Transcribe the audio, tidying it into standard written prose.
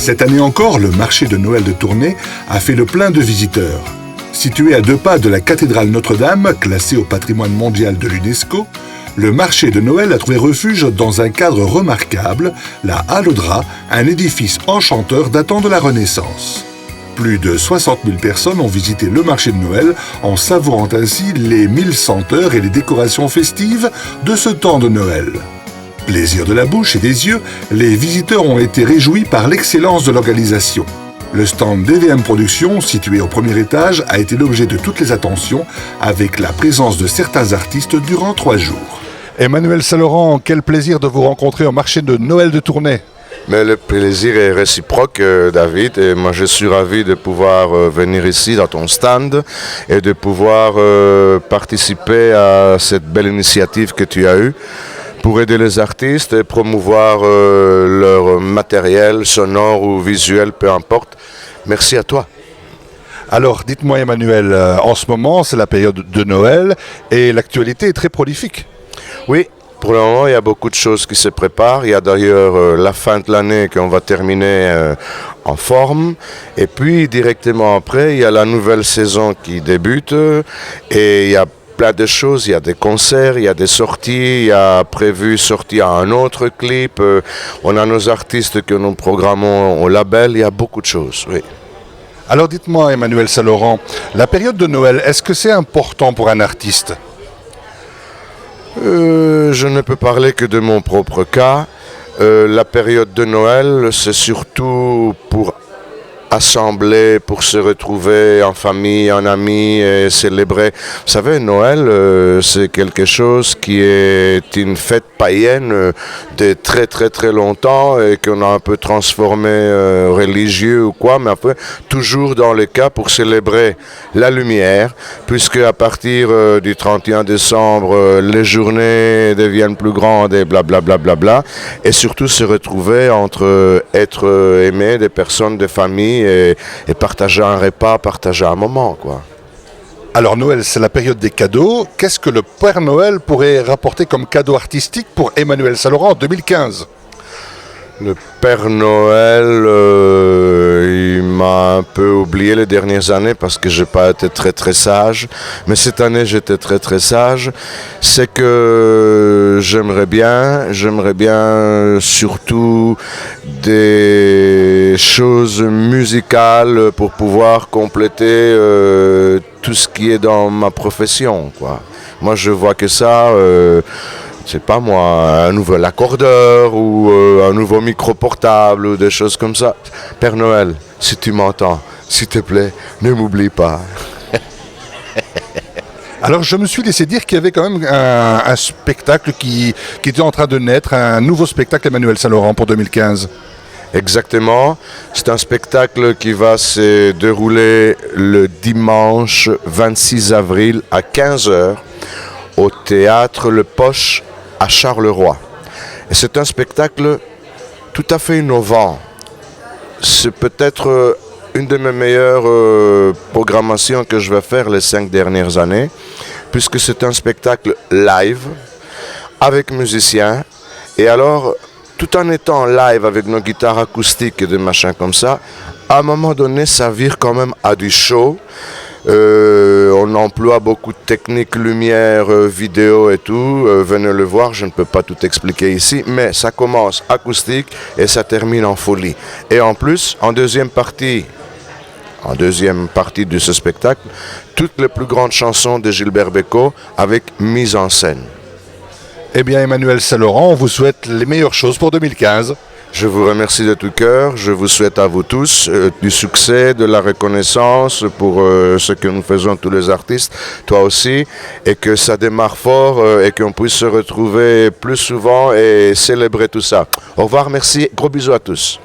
Cette année encore, le marché de Noël de Tournai a fait le plein de visiteurs. Situé à 2 pas de la cathédrale Notre-Dame, classée au patrimoine mondial de l'UNESCO, le marché de Noël a trouvé refuge dans un cadre remarquable, la Halle aux Draps, un édifice enchanteur datant de la Renaissance. Plus de 60 000 personnes ont visité le marché de Noël en savourant ainsi les 1000 senteurs et les décorations festives de ce temps de Noël. Plaisir de la bouche et des yeux, les visiteurs ont été réjouis par l'excellence de l'organisation. Le stand DVM Productions, situé au premier étage, a été l'objet de toutes les attentions, avec la présence de certains artistes durant 3 jours. Emmanuel Saint-Laurent, quel plaisir de vous rencontrer au marché de Noël de Tournai. Mais le plaisir est réciproque, David, et moi je suis ravi de pouvoir venir ici dans ton stand et de pouvoir participer à cette belle initiative que tu as eue pour aider les artistes et promouvoir leur matériel sonore ou visuel, peu importe. Merci à toi. Alors, dites-moi Emmanuel, en ce moment c'est la période de Noël et l'actualité est très prolifique. Oui. Pour le moment, il y a beaucoup de choses qui se préparent. Il y a d'ailleurs la fin de l'année qu'on va terminer en forme. Et puis, directement après, il y a la nouvelle saison qui débute. Et il y a plein de choses. Il y a des concerts, il y a des sorties. Il y a prévu sortir un autre clip. On a nos artistes que nous programmons au label. Il y a beaucoup de choses, oui. Alors, dites-moi Emmanuel Saint-Laurent, la période de Noël, est-ce que c'est important pour un artiste ? Je ne peux parler que de mon propre cas. La période de Noël, c'est surtout pour assembler, pour se retrouver en famille, en amis et célébrer. Vous savez, Noël, c'est quelque chose qui est une fête païenne de très très très longtemps et qu'on a un peu transformé religieux ou quoi, mais après, toujours dans le cas pour célébrer la lumière, puisque à partir du 31 décembre, les journées deviennent plus grandes et blablabla, bla, bla, bla, et surtout se retrouver entre êtres aimés, des personnes, des familles, et partager un repas, partager un moment, quoi. Alors Noël, c'est la période des cadeaux. Qu'est-ce que le Père Noël pourrait rapporter comme cadeau artistique pour Emmanuel Saint-Laurent en 2015 ? Le Père Noël, il m'a un peu oublié les dernières années parce que je n'ai pas été très très sage. Mais cette année, j'étais très très sage. C'est que j'aimerais bien surtout des choses musicales pour pouvoir compléter tout ce qui est dans ma profession, quoi. Moi, je vois que ça... je sais pas moi, un nouvel accordeur ou un nouveau micro portable ou des choses comme ça. Père Noël, si tu m'entends, s'il te plaît, ne m'oublie pas. Alors je me suis laissé dire qu'il y avait quand même un spectacle qui était en train de naître, un nouveau spectacle Emmanuel Saint-Laurent pour 2015. Exactement, c'est un spectacle qui va se dérouler le dimanche 26 avril à 15h au théâtre Le Poche à Charleroi. Et c'est un spectacle tout à fait innovant. C'est peut-être une de mes meilleures programmations que je vais faire les 5 dernières années, puisque c'est un spectacle live, avec musiciens. Et alors, tout en étant live avec nos guitares acoustiques et des machins comme ça, à un moment donné, ça vire quand même à du show. On emploie beaucoup de techniques, lumière, vidéo et tout. Venez le voir, je ne peux pas tout expliquer ici, mais ça commence acoustique et ça termine en folie. Et en plus, en deuxième partie de ce spectacle, toutes les plus grandes chansons de Gilbert Bécaud avec mise en scène. Eh bien Emmanuel Saint-Laurent, on vous souhaite les meilleures choses pour 2015. Je vous remercie de tout cœur. Je vous souhaite à vous tous du succès, de la reconnaissance pour ce que nous faisons tous les artistes, toi aussi, et que ça démarre fort et qu'on puisse se retrouver plus souvent et célébrer tout ça. Au revoir, merci, gros bisous à tous.